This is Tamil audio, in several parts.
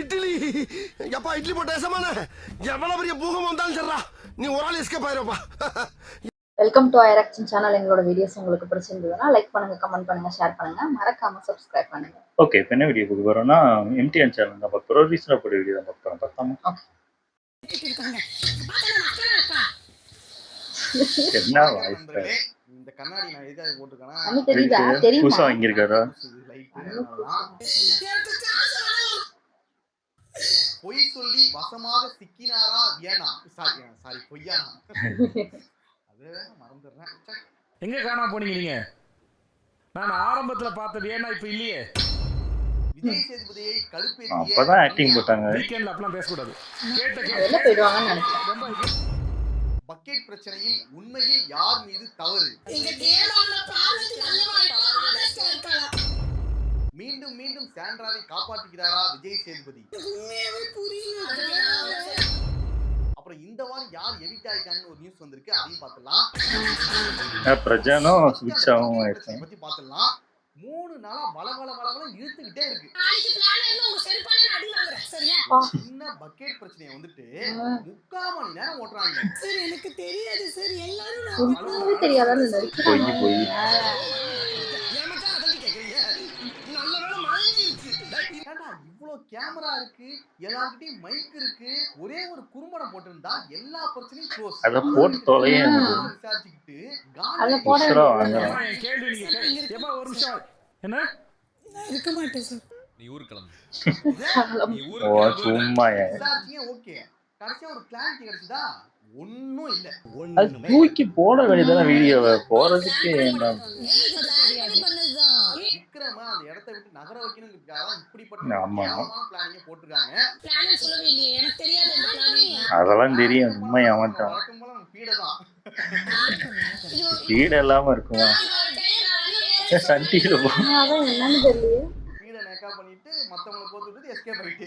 இட்லி எப்பா இட்லி போட்ட சமான எவ்வளவு பெரிய பூகம் வந்தாலும் சரிடா நீ ஒரு ஆள் எஸ்கேப் ஆயிருப்பா. வெல்கம் டு ஐராக்ஷன் சேனல். எங்களோட வீடியோஸ் உங்களுக்கு பிடிச்சிருந்ததுன்னா லைக் பண்ணுங்க, கமெண்ட் பண்ணுங்க, ஷேர் பண்ணுங்க, மறக்காம சப்ஸ்கிரைப் பண்ணுங்க. ஓகே, இப்போ என்ன வீடியோ பார்க்க போறோம்னா எம்டிஎன் சேனல் தான் பார்க்க போறோம். ரீசனா போட வீடியோ தான் பார்க்க போறோம். பார்த்தாமா என்ன வாய்ஸ் இந்த கண்ணாடி நான் எதுக்காக போட்டுருக்கேன்னா நமக்கு தெரியுதா? தெரியுமா? புதுசா வாங்கியிருக்காரா? பொய் சொல்லி வசமாக சிக்கினாரா வியனா சாரி பொய்யானா அது மறந்துடுறேன். எங்க காணாம போனீங்க நீங்க? நான் ஆரம்பத்துல பார்த்த வியனா இப்ப இல்லையே. விஜய் சேதுபதியை கடுப்பேற்றிய அப்பதான் ஆக்டிங் போட்டாங்க. வீக்கெண்ட்ல அப்பலாம் பேச கூடாது. வெளில போயிடுவாங்கன்னு நினைக்கிறேன். பக்கெட் பிரச்சனையில் உண்மையில் யார் மீது தவறு? மீண்டும் மீண்டும் சாண்ட்ராவை காப்பாற்றுகிறாரா விஜய் சேதுபதி? அப்புறம் இந்த வாரம் யார் எடிட் ஆயிட்டாங்கன்னு ஒரு நியூஸ் வந்திருக்கு, அதையும் பார்க்கலாம். பிரஜானும் சுவிட்சாவும் பத்தி பார்க்கலாம். 3 நாளா வளவள இழுத்துக்கிட்டே இருக்கு. சின்ன பக்கெட் பிரச்சனையை வந்துட்டு 3/4 மணி நேரம் ஓட்டுறாங்க. சார் எனக்கு தெரியாது சார், எல்லாரும் தெரியாதான்னு போய் இவ்வளவு கேமரா இருக்கு, எல்லார்கிட்டயும் மைக் இருக்கு, ஒரே ஒரு குறும்படம் போட்டிருந்தா எல்லா பிரச்சனையும் க்ளோஸ். அத போட்டு தொலைய விசாரிச்சுக்கிட்டு கேள்வி நீங்க ஏமா ஒரு நிமிஷம் என்ன இருக்க மாட்டேன் சார். நீ ஊர் கிளம்பு. சும்மா விசாரிச்சீங்க, ஓகே. கடைசியா ஒரு கிளாரிட்டி கிடைச்சதா? ஒன்னும் இல்ல. அது தூக்கி போட வேண்டியதான வீடியோவை போறதுக்கு. விக்ரம அந்த இடத்தை விட்டு நகர வைக்கணும்ன்றதுக்காக இப்படிப்பட்ட பிளானிங்க போட்டுருக்காங்க. பிளான் சொல்லவே இல்லையே, எனக்கு தெரியாது அந்த பிளான். அதெல்லாம் தெரியும், சும்மா ஏமாட்டான். வழக்கம் போல பீடதான். பீட இல்லாம இருக்குமா? சண்டியில என்னன்னு தெரியல. பீட நேக்கா பண்ணிட்டு மத்தவங்களை போட்டுட்டு எஸ்கேப் ஆயிட்டு.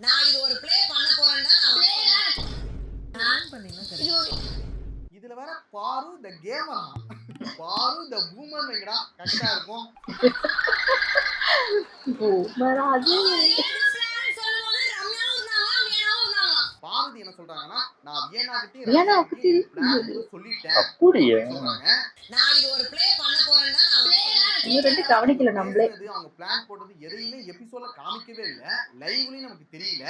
நான் இது ஒரு ப்ளே பண்ண போறேன்னா இதுல வேற பாரு தி கேமரா, பாரு தி பூமர் வைங்கடா, கரெக்ட்டா இருக்கும். பூமர் அது பாரதி என்ன சொல்றாங்கன்னா, நான் வியனா கிட்ட சொல்லிட்டேன் அப்படியே. நான் இது ஒரு ப்ளே பண்ண போறேன்னா கவனிக்கல. நம்மளே அவங்க பிளான் போட்டது எதையுமே எபிசோட்ல காமிக்கவே இல்ல, லைவ்லயும் நமக்கு தெரியல.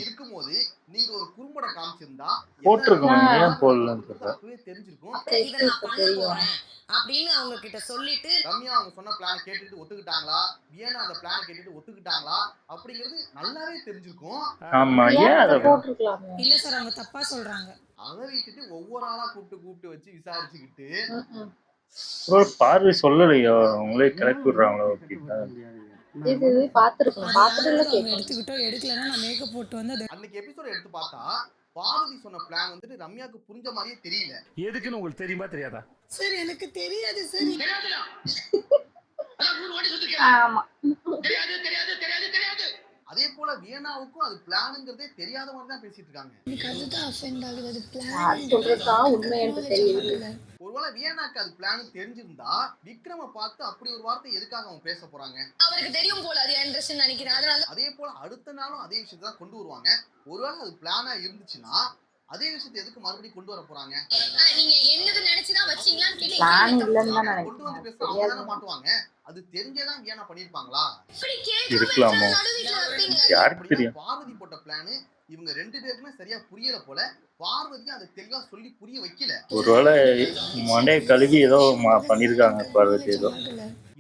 இருக்கும்போது நீங்க ஒரு குறும்படம் காமிச்சிருந்தா போட்டுருக்கணும், ஏன் போடலன்னு தெரிஞ்சிருக்கும். இத நான் பண்ண போறேன் அப்படின்னு அவங்க கிட்ட சொல்லிட்டு ரம்யா அவங்க சொன்ன பிளான் கேட்டுட்டு ஒத்துக்கிட்டாங்களா, வியனா அந்த பிளான் கேட்டுட்டு ஒத்துக்கிட்டாங்களா அப்படிங்கிறது நல்லாவே தெரிஞ்சிருக்கும். ஆமா, ஏன் அத போட்டுருக்கலாமே. இல்ல சார், அவங்க தப்பா சொல்றாங்க. அதை விட்டுட்டு ஒவ்வொரு ஆளா கூப்பிட்டு வச்சு விசாரிச்சுக்கிட்டு பார்வை சொல்லலையோ, அவங்களே கிளப்பி விடுறாங்களோ அப்படின்னா இது பாத்துருக்கோம். பாத்துட்டு எடுத்துக்கிட்டோ எடுக்கலன்னா நான் மேக்கப் போட்டு வந்து அன்னைக்கு எபிசோட் எடுத்து பார்த்தா பாரதி சொன்ன பிளான் வந்துட்டு ரம்யாக்கு புரிஞ்ச மாதிரியே தெரியல. எதுக்குன்னு உங்களுக்கு தெரியுமா தெரியாதா? சார் எனக்கு தெரியாது சார். ஆமா, அதே போல வியனாவுக்கும் அது பிளான்ங்கிறதே தெரியாத மாதிரி தான் பேசிட்டு இருக்காங்க. எனக்கு அதுதான் அஃபெண்ட் ஆகுது. அது யார் சொல்றதா உண்மை என்று தெரியல. ஒருவேளை வியனாக்கு அது பிளான் தெரிஞ்சிருந்தா விக்ரம பார்த்து அப்படி ஒரு வார்த்தை எதுக்காக அவங்க பேச போறாங்க? அவருக்கு தெரியும் போல, அது இன்ட்ரஸ்ட் நினைக்கிறேன். அதனால அதே போல அடுத்த நாளும் அதே விஷயத்தை தான் கொண்டு வருவாங்க. ஒருவேளை அது பிளானா இருந்துச்சுன்னா அதே விஷயத்தை எதுக்கு மறுபடியும் கொண்டு வர போறாங்க? நீங்க என்னது நினைச்சுதான் வச்சீங்களான்னு கேட்டீங்க. பிளான் இல்லன்னு தான் கொண்டு வந்து பேசுறாங்க மாட்டுவாங்க. அது தெரிஞ்சேதான் வியனா பண்ணிருப்பாங்களா? இருக்கலாமோ, யாருக்கு தெரியும். பார்வதி போட்ட பிளான் இவங்க 2 பேருக்குமே சரியா புரியல போல. பார்வதியும் அதை தெளிவா சொல்லி புரிய வைக்கல. ஒருவேளை மண்டே கழுவி ஏதோ பண்ணிருக்காங்க பார்வதி. ஏதோ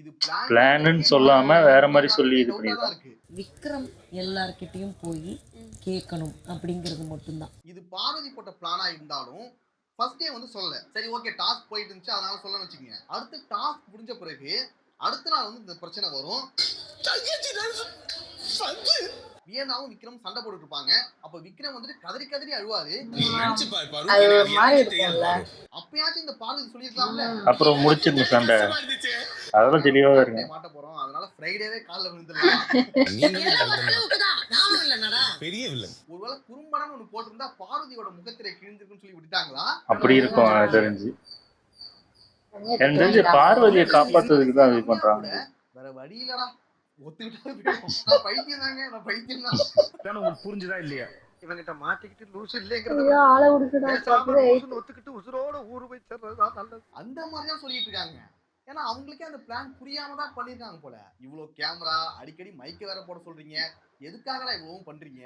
இது பிளான்னு சொல்லாம வேற மாதிரி சொல்லி இது பண்ணிருக்காங்க. விக்ரம் எல்லார்கிட்டயும் போய் கேட்கணும் அப்படிங்கிறது மட்டும்தான். இது பார்வதி போட்ட பிளானா இருந்தாலும் ஃபர்ஸ்ட் டே வந்து சொல்லல. சரி ஓகே, டாஸ்க் போயிட்டு இருந்துச்சு அதனால சொல்லணும்னு வச்சுக்கோங்க. அடுத்து டாஸ்க் முடிஞ்ச பிறகு அடுத்த நாள் வந்து இந்த பிரச்சனை வரும். வியனாவும் விக்ரம் சண்டை போட்டுட்டு இருப்பாங்க. அப்ப விக்ரம் வந்துட்டு கதறி கதறி அழுவாரு. அப்பயாச்சும் இந்த பார்வதி சொல்லிருக்கலாம்ல. அப்புறம் முடிச்சிருந்த சண்டை அதெல்லாம் தெளிவா இருக்கு. மாட்ட போறோம், அதனால ஃப்ரைடேவே கால்ல விழுந்துடலாம். பெரிய வில்லன். ஒருவேளை குறும்படம் ஒண்ணு போட்டிருந்தா பார்வதியோட முகத்திரை கிழிஞ்சிருக்குன்னு சொல்லி விட்டுட்டாங்களா? அப்படி இருக்கும் தெரிஞ்சு. எனக்கு பார்வதியை காப்பாத்துறதுக்கு தான் இது பண்றாங்க. வேற வழி இல்லடா, ஒத்துக்கிட்டாலும் போயிடும். நான் பைத்தியம் தாங்க, நான் பைத்தியம் தான். தானே உங்களுக்கு புரிஞ்சுதா இல்லையா? இவங்கிட்ட மாட்டிக்கிட்டு லூசு ஐயோ, ஆளை விடுக்குடா, தப்பு. ஒத்துக்கிட்டு உசுரோட ஊரு போய் சேர்றதுதான் நல்லது. அந்த மாதிரி தான் சொல்லிட்டு இருக்காங்க. ஏன்னா அவங்களுக்கே அந்த பிளான் புரியாம தான் பண்ணிருக்காங்க போல. இவ்வளவு கேமரா, அடிக்கடி மைக்க வேற போட சொல்றீங்க, எதுக்காகடா இவ்வளவும் பண்றீங்க?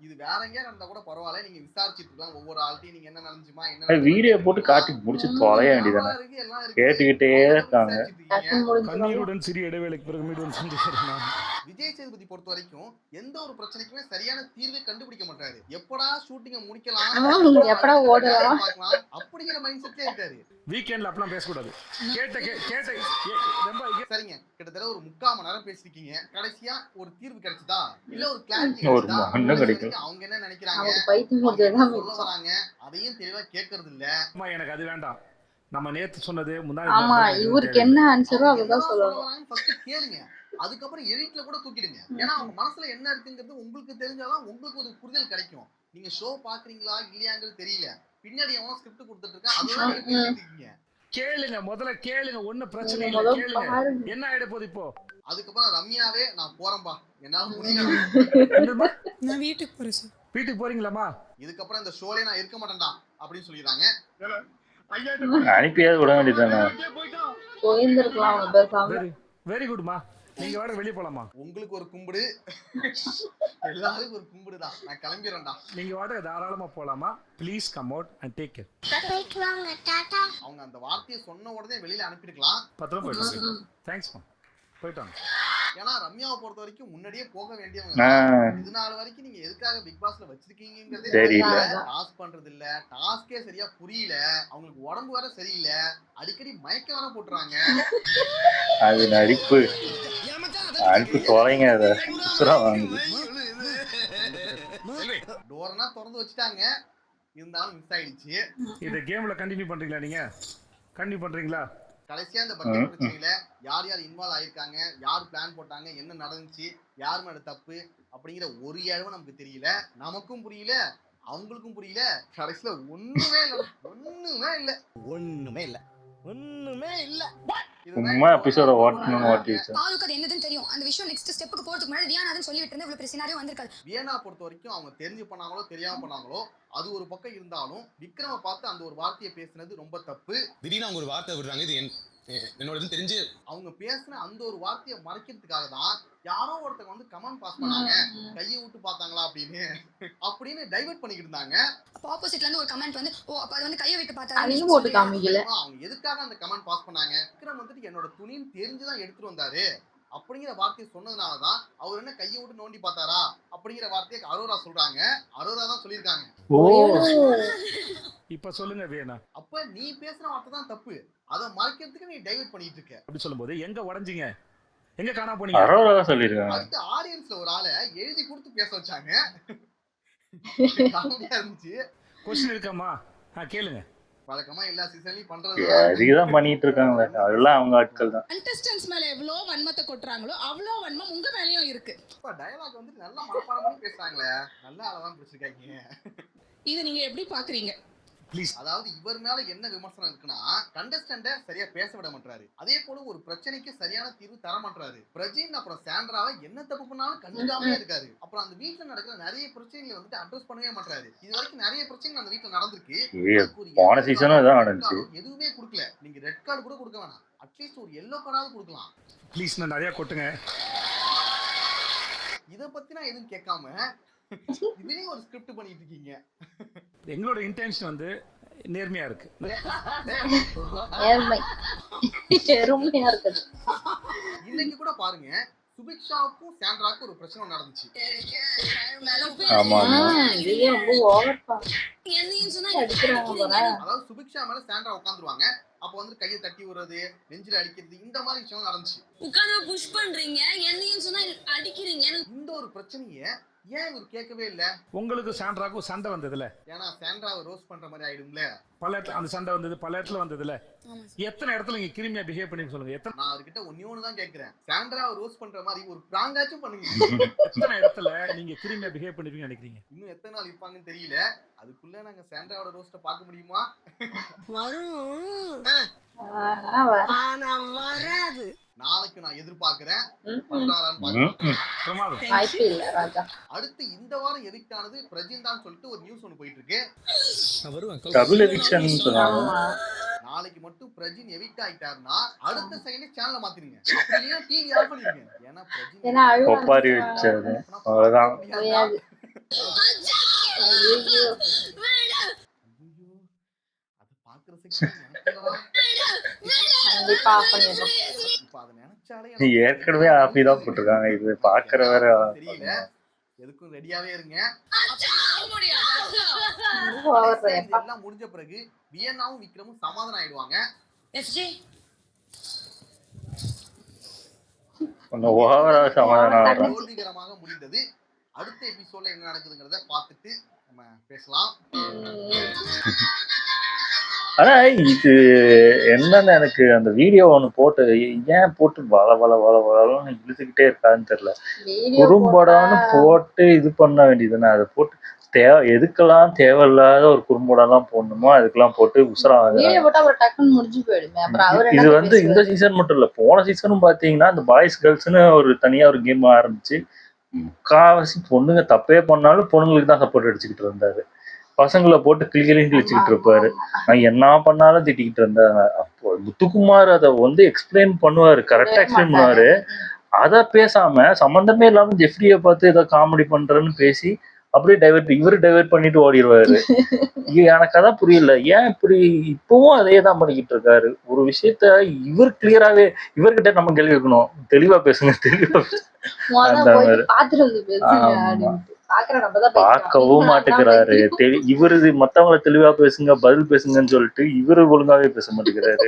இது வேற எங்கேயா நடந்தா கூட பரவாயில்ல, நீங்க விசாரிச்சுட்டு இருக்கலாம். ஒவ்வொரு ஆள்கிட்டையும் நீங்க என்ன நடந்துச்சுமா, என்ன வீடியோ போட்டு காட்டி முடிச்சு தொலைய வேண்டியதானே. கேட்டுக்கிட்டே இருக்காங்க. டக்குன்னு முடிஞ்சிடும். கண்ணீருடன் சிறிய இடைவேளைக்கு பிறகு மீண்டும் சந்திக்கிறேன். விஜய் சேதுபதி பொறுத்த வரைக்கும் எந்த ஒரு பிரச்சனைக்குமே சரியான தீர்வை கண்டுபிடிக்க மாட்டாரு. எப்படா ஷூட்டிங்க முடிக்கலாம், எப்படா ஓடலாம் பார்க்கலாம் அப்படிங்கிற மைண்ட் செட்ல இருக்காரு. வீக்கெண்ட்ல அப்பலாம் பேசக்கூடாது. ரொம்ப சரிங்க, கிட்டத்தட்ட ஒரு 3/4 மணி நேரம் பேசிருக்கீங்க. கடைசியா ஒரு தீர்வு கிடைச்சதா, இல்ல ஒரு கிளாரிட்டி ஒரு மண்ணு கிடைக்கும். அவங்க என்ன நினைக்கிறாங்க, அவங்க பைத்தியம் முடிஞ்சதுதான் சொல்ல வராங்க, அதையும் தெளிவா கேக்குறது இல்ல. அம்மா எனக்கு அது வேண்டாம். நம்ம நேத்து சொன்னது ஆமா, இவருக்கு என்ன ஆன்சரோ அதுதான் சொல்லணும். ஃபர்ஸ்ட் கேளுங்க, அதுக்கப்புறம் எடிட்ல கூட தூக்கிடுங்க. ஏன்னா அவங்க மனசுல என்ன இருக்குங்கிறது உங்களுக்கு தெரிஞ்சாதான் உங்களுக்கு ஒரு புரிதல் கிடைக்கும். நீங்க ஷோ பாக்குறீங்களா இல்லையாங்கிறது தெரியல, பின்னாடி எவனோ ஸ்கிரிப்ட் கொடுத்துட்டு இருக்கா, அதுதான் நீங்க பேசிட்டு இருக்கீங்க. கேளுங்க, முதல்ல கேளுங்க, ஒண்ணு பிரச்சனை இல்ல, முதல்ல கேளுங்க. பாருங்க. என்ன ஆயிட போகுது இப்போ? அதுக்கப்புறம் ரம்யாவே நான் போறேன்பா, என்னால முடியல, என்னம்மா? நான் வீட்டுக்கு போறேன் சார். வீட்டுக்கு போறீங்களாமா? இதுக்கப்புறம் இந்த ஷோலே நான் இருக்க மாட்டேன்டா அப்படின்னு சொல்லிடுறாங்க. அனுப்பியாவது விட வேண்டியதானே. போயிருந்திருக்கலாம் அவங்க பேசாம. வெரி வெரி குட்மா. நீங்க வாட வெளிய போலாமா? உங்களுக்கு ஒரு கும்பிடு, எல்லாருக்கும் ஒரு கும்பிடு தான். நான் கிளம்பிடுறேன்டா. நீங்க வாட தாராளமா போலாமா? Please come out and take care. அவங்க அந்த வார்த்தையை சொன்ன உடனே வெளியில அனுப்பிருக்கலாம். பத்திரம் போயிட்டு. தேங்க்ஸ்மா. போயிட்டாங்க. ஏன்னா ரம்யாவை பொறுத்த வரைக்கும் முன்னாடியே போக வேண்டியவங்க. ஆ. இது நாள் வரைக்கும் நீங்க எதுக்காக பிக் பாஸ்ல வச்சிருக்கீங்கிறதே தெரியல. டாஸ்க் பண்றது இல்ல, டாஸ்கே சரியா புரியல, அவங்களுக்கு உடம்பு வேற சரியில்லை, அடிக்கடி மயக்க வேற போட்டுறாங்க. அது நடிப்பு. அனுப்பி தொலைங்க அதை. உசுரா வாங்குது. டோர்னா திறந்து வச்சுட்டாங்க, இருந்தாலும் மிஸ் ஆயிடுச்சு. இந்த கேம்ல கண்டினியூ பண்றீங்களா நீங்க? கண்டினியூ பண்றீங்களா? கடைசியா இந்த பக்கெட் பிரச்சனையில யார் யார் இன்வால்வ் ஆயிருக்காங்க, யார் பிளான் போட்டாங்க, என்ன நடந்துச்சு, யார் மேல தப்பு அப்படிங்கிற ஒரு இழவு நமக்கு தெரியல, நமக்கும் புரியல, அவங்களுக்கும் புரியல. கடைசியில ஒண்ணுமே இல்ல, ஒண்ணுமே இல்ல, ஒண்ணுமே இல்ல, ஒண்ணுமே இல்ல. சும்மா எபிசோட ஓட்டணும் ஓட்டி வச்சேன். பாலுக்கு அது என்னதுன்னு தெரியும். அந்த விஷயம் நெக்ஸ்ட் ஸ்டெப்புக்கு போறதுக்கு முன்னாடி வியானாதன் சொல்லி விட்டு இவ்வளவு பெரிய சினாரியோ வந்திருக்காது. வியனா பொறுத்த வரைக்கும் அவங்க தெரிஞ்சு பண்ணாங்களோ தெரியாம பண்ணாங்களோ அது ஒரு பக்கம் இருந்தாலும் விக்ரம பார்த்து அந்த ஒரு வார்த்தையை பேசுனது ரொம்ப தப்பு. திடீர்னு அவங்க ஒரு வார்த்தை விடுறாங்க, இது என்னோட தெரிஞ்சு அவங்க பேசுன அந்த ஒரு வார்த்தையை மறைக்கிறதுக்காக தான் யாரோ ஒருத்தங்க வந்து கமெண்ட் பாஸ் பண்ணாங்க, கையை விட்டு பார்த்தாங்களா அப்படின்னு டைவர்ட் பண்ணிக்கிட்டு இருந்தாங்க. அப்ப ஆப்போசிட்ல இருந்து ஒரு கமெண்ட் வந்து ஓ அப்ப அது வந்து கையை விட்டு பார்த்தாரு. அதையும் போட்டு காமிக்கல. அவங்க எதுக்காக அந்த கமெண்ட் பாஸ் பண்ணாங்க, விக்ரம் வந்துட்டு என்னோட துணின்னு தெரிஞ்சுதான் எடுத்துட்டு வந்தாரு அப்படிங்கிற வார்த்தையை சொன்னதுனாலதான் அவர் என்ன கையை விட்டு நோண்டி பார்த்தாரா அப்படிங்கிற வார்த்தையை அரோரா சொல்றாங்க. அரோரா தான் சொல்லியிருக்காங்க. ஓ, இப்ப சொல்லுங்க வேணா. அப்ப நீ பேசுற வார்த்தை தான் தப்பு, அதை மறைக்கிறதுக்கு நீ டைவர்ட் பண்ணிட்டு இருக்க. அப்படி சொல்லும்போது எங்க உடைஞ்சீங்க, எங்க காணாம போனீங்க? அரோரா சொல்லிருக்காங்க. அடுத்து ஆடியன்ஸ்ல ஒரு ஆளை எழுதி கொடுத்து பேச வச்சாங்க. காமெடியா இருந்துச்சு. கொஸ்டின் இருக்காமா? கேளுங்க. வழக்கமா எல்லா சீசன்லயும் பண்றது அதுதான் பண்ணிட்டு இருக்காங்க. அதெல்லாம் அவங்க ஆட்கள் தான். கண்டஸ்டன்ஸ் மேல எவ்வளோ வன்மத்தை கொட்டுறாங்களோ அவ்வளோ வன்மம் உங்க மேலயும் இருக்கு. டயலாக் வந்து நல்லா மனப்பாடம் பண்ணி பேசுறாங்களே, நல்லா ஆளதான் பிடிச்சிருக்காங்க. இதை நீங்க எப்படி பாக்குறீங்க? ப்ளீஸ். அதாவது இவர் மேல என்ன விமர்சனம் இருக்குன்னா, கண்டஸ்டன்ட சரியா பேச விட மாட்டாரு, அதே போல ஒரு பிரச்சனைக்கு சரியான தீர்வு தர மாட்டாரு. பிரஜின் அப்புறம் சாண்ட்ராவை என்ன தப்பு பண்ணாலும் கண்டுக்காமலே இருக்காரு. அப்புறம் அந்த வீட்டுல நடக்கிற நிறைய பிரச்சனைகளை வந்துட்டு அட்ரஸ் பண்ணவே மாட்டாரு. இது வரைக்கும் நிறைய பிரச்சனைகள் அந்த வீட்டுல நடந்திருக்கு. போன சீசனும் இதான் நடந்துச்சு. எதுவுமே கொடுக்கல. நீங்க ரெட் கார்டு கூட கொடுக்க வேணாம், அட்லீஸ்ட் ஒரு எல்லோ கார்டாவது கொடுக்கலாம். ப்ளீஸ் நான் நிறைய கொட்டுங்க. இத பத்தி நான் எதுவும் கேட்காம இதுலயும் ஒரு ஸ்கிரிப்ட் பண்ணிட்டு இருக்கீங்க. எங்களோட இன்டென்ஷன் வந்து நேர்மையா இருக்கு. நேர்மை நேர்மையா இருக்குது. இன்னைக்கு கூட பாருங்க, சுபிக்ஷாவுக்கும் சாண்ட்ராவுக்கும் ஒரு பிரச்சனை நடந்துச்சு. ஆமா. இதுவே ரொம்ப ஓவர் பா. என்னையும் சொன்னா அடிக்கிறாங்க போல. அதாவது சுபிக்ஷா மேல சாண்ட்ரா உட்காந்துருவாங்க, அப்ப வந்து கையை தட்டி விடுறது, நெஞ்சில அடிக்கிறது, இந்த மாதிரி விஷயம் நடந்துச்சு. உட்கார்ந்து புஷ் பண்றீங்க, என்னையும் சொன்னா அடிக்கிறீங்க. இந்த ஒரு பிரச்சனைய ஏன் இவர் கேட்கவே இல்ல? உங்களுக்கு சாண்ட்ராக்கும் சண்டை வந்ததுல, ஏன்னா சாண்ட்ராவை ரோஸ்ட் பண்ற மாதிரி ஆயிடும்ல. பல இடத்துல அந்த சண்டை வந்தது, பல இடத்துல வந்ததுல. எத்தனை இடத்துல நீங்க கிருமியா பிஹேவ் பண்ணி சொல்லுங்க. எத்தனை நான் அவர்கிட்ட ஒன்னு தான் கேட்கிறேன், சாண்ட்ராவை ரோஸ்ட் பண்ற மாதிரி ஒரு பிராங்காச்சும் பண்ணுங்க. எத்தனை இடத்துல நீங்க கிருமியா பிஹேவ் பண்ணிருப்பீங்க நினைக்கிறீங்க? இன்னும் எத்தனை நாள் இருப்பாங்கன்னு தெரியல. அதுக்குள்ள நாங்க சாண்ட்ராவோட ரோஸ்ட பார்க்க முடியுமா? வரும் ஆனா ஆனா வராது. நாளைக்கு நான் எதிர்பார்க்கிறேன். ம், ம். பண்றாரான்னு பார்க்கலாம். பிரமாதம். வாய்ப்பே இல்ல ராஜா. அடுத்து இந்த வாரம் எவிக்ட் ஆனது பிரஜின் தான் சொல்லிட்டு ஒரு நியூஸ் ஒன்று போயிட்டு இருக்கு. நான் வருவேன் டபுள் எவிக்ஷன் சொன்னாங்க. ஆமா. நாளைக்கு மட்டும் பிரஜின் எவிக்ட் ஆயிட்டாருன்னா அடுத்த செகண்டே சேனலை மாத்திருங்க. அப்படி இல்லையா டிவி ஆஃப் பண்ணிருங்க. ஏன்னா பிரஜின் ஏன்னா ஒப்பாரி வச்சது அவ்வளவுதான். முடியாது. ஐயையோ. அது பாக்குற செகண்ட் கண்டிப்பா ஆஃப் பண்ணிடுறோம். இப்ப அதை நினைச்சாலே ஏற்கனவே ஆஃபி தான் போட்டிருக்காங்க. இது பாக்குற வேற தெரியல. எதுக்கும் ரெடியாவே இருங்க. எல்லாம் முடிஞ்ச பிறகு வியன்னாவும் விக்ரமும் சமாதானம் ஆயிடுவாங்க. எஸ்ஜே கொஞ்சம் ஓவரா சமாதானம் ஆடுறாங்க. தோல்விகரமாக முடிந்தது. அடுத்த எபிசோட்ல என்ன நடக்குதுங்கிறத பார்த்துட்டு நம்ம பேசலாம். ஆனா இது என்னன்னு எனக்கு அந்த வீடியோ ஒண்ணு போட்டு ஏன் போட்டு வளன்னு இழுத்துக்கிட்டே இருக்கான்னு தெரியல. வீடியோ குறும்படம்னு போட்டு இது பண்ண வேண்டியதுன்னு அதை போட்டு எதுக்கெல்லாம் தேவையில்லாத ஒரு குறும்படம்லாம் போடணுமோ அதுக்கெல்லாம் போட்டு உசரம் வீடியோ ஆகுறாங்க. போட்டா அப்புறம் டக்குன்னு முடிஞ்சு போயிடுமே. அப்புறம் அவர் இது என்ன வந்து இந்த சீசன் மட்டும் இல்ல, போன சீசனும் பாத்தீங்கன்னா இந்த பாய்ஸ் கேர்ள்ஸ்னு ஒரு தனியா ஒரு கேம் ஆரம்பிச்சு முக்காவாசி பொண்ணுங்க தப்பே பண்ணாலும் பொண்ணுங்களுக்கு தான் சப்போர்ட் அடிச்சுக்கிட்டு இருந்தாரு. பசங்களை போட்டு கிளிகளையும் கிழிச்சுக்கிட்டு இருப்பாரு. நான் என்ன பண்ணாலும் திட்டிக்கிட்டு இருந்தாங்க. அப்போ முத்துக்குமார் அதை வந்து எக்ஸ்பிளைன் பண்ணுவாரு, கரெக்டா எக்ஸ்பிளைன் பண்ணுவாரு. அதை பேசாம சம்பந்தமே இல்லாம ஜெஃப்ரியை பார்த்து ஏதோ காமெடி பண்றேன்னு பேசி அப்படியே இவரு டைவர்ட் பண்ணிட்டு ஓடிடுவாரு. எனக்கு அதான் புரியல, ஏன் இப்படி இப்பவும் அதே தான் பண்ணிக்கிட்டு இருக்காரு. ஒரு விஷயத்த இவர் கிளியராவே இவர்கிட்ட நம்ம கேள்வி வைக்கணும், தெளிவா பேசுங்க தெளிவா அந்த மாதிரி. பார்க்கவும் மாட்டேங்கிறாரு. இவரு மத்தவங்களை தெளிவா பேசுங்க பதில் பேசுங்கன்னு சொல்லிட்டு இவரு ஒழுங்காவே பேச மாட்டேங்கிறாரு.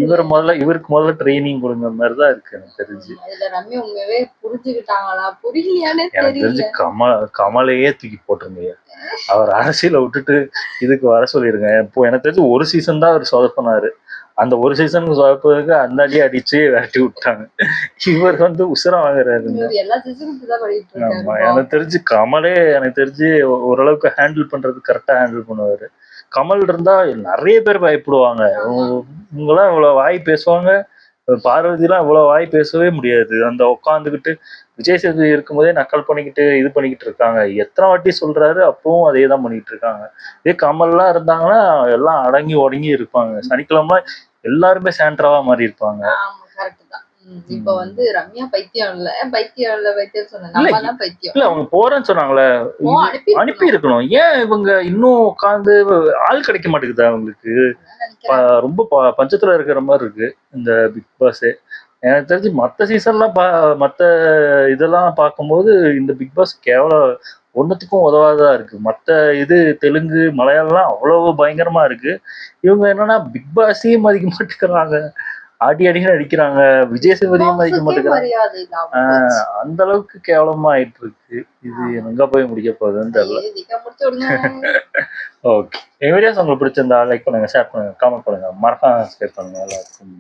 இவருக்கு முதல்ல ட்ரைனிங் கொடுங்க மாதிரிதான் இருக்கு எனக்கு தெரிஞ்சு. எனக்கு தெரிஞ்சு கமலையே தூக்கி போட்டுருங்க. அவர் அரசியல விட்டுட்டு இதுக்கு வர சொல்லிருங்க. இப்போ எனக்கு தெரிஞ்சு ஒரு சீசன் தான் அவர் சொதப்பினாரு. அந்த ஒரு சீசனுக்கு சொதப்பதுக்கு அந்த அடி அடிச்சு விரட்டி விட்டாங்க. இவர் வந்து உசுரம் வாங்குறாருங்க. ஆமா, எனக்கு தெரிஞ்சு கமலே எனக்கு தெரிஞ்சு ஓரளவுக்கு ஹேண்டில் பண்றது கரெக்டா ஹேண்டில் பண்ணுவாரு. கமல் இருந்தா நிறைய பேர் பயப்படுவாங்க. இவங்கெல்லாம் இவ்வளவு வாய் பேசுவாங்க, பார்வதிலாம் இவ்வளவு வாய் பேசவே முடியாது. அந்த உட்காந்துக்கிட்டு விஜய் சேதுபதி இருக்கும்போதே நக்கல் பண்ணிக்கிட்டு இது பண்ணிக்கிட்டு இருக்காங்க. எத்தனை வாட்டி சொல்றாரு அப்பவும் அதே தான் பண்ணிட்டு இருக்காங்க. இதே கமல்லாம் இருந்தாங்கன்னா எல்லாம் அடங்கி ஒடங்கி இருப்பாங்க. சனிக்கிழமை எல்லாருமே சாண்ட்ராவா மாறி இருப்பாங்க. இப்ப வந்து ரம்யா பைத்தியம் இல்ல பைத்தியம் சொன்னாங்க. இல்ல அவங்க போறேன்னு சொன்னாங்களே, அனுப்பி இருக்கணும். ஏன் இவங்க இன்னும் உட்காந்து ஆள் கிடைக்க மாட்டேங்குது அவங்களுக்கு? ரொம்ப பஞ்சத்துல இருக்கிற மாதிரி இருக்கு இந்த பிக் பாஸ். எனக்கு தெரிஞ்சு மற்ற சீசன்லாம் மற்ற இதெல்லாம் பார்க்கும்போது இந்த பிக் பாஸ் கேவலம் ஒன்றுத்துக்கும் உதவாததா இருக்கு. மற்ற இது தெலுங்கு மலையாளம்லாம் அவ்வளவு பயங்கரமா இருக்கு. இவங்க என்னன்னா பிக் பாஸையும் மதிக்க மாட்டேங்கிறாங்க, அடின்னு அடிக்கிறாங்க, விஜய் சேதுபதியும் மதிக்க மாட்டேங்கிறாங்க. அந்த அளவுக்கு கேவலமா ஆயிட்டு இருக்கு. இது எங்க போய் முடிக்க போகுதுன்னு தெரியல. ஓகே, என் வீடியோஸ் உங்களுக்கு பிடிச்சிருந்தா லைக் பண்ணுங்க, ஷேர் பண்ணுங்க, கமெண்ட் பண்ணுங்க, மறக்காம சப்ஸ்கிரைப் பண்ணுங்க. எல்லாருக்கும்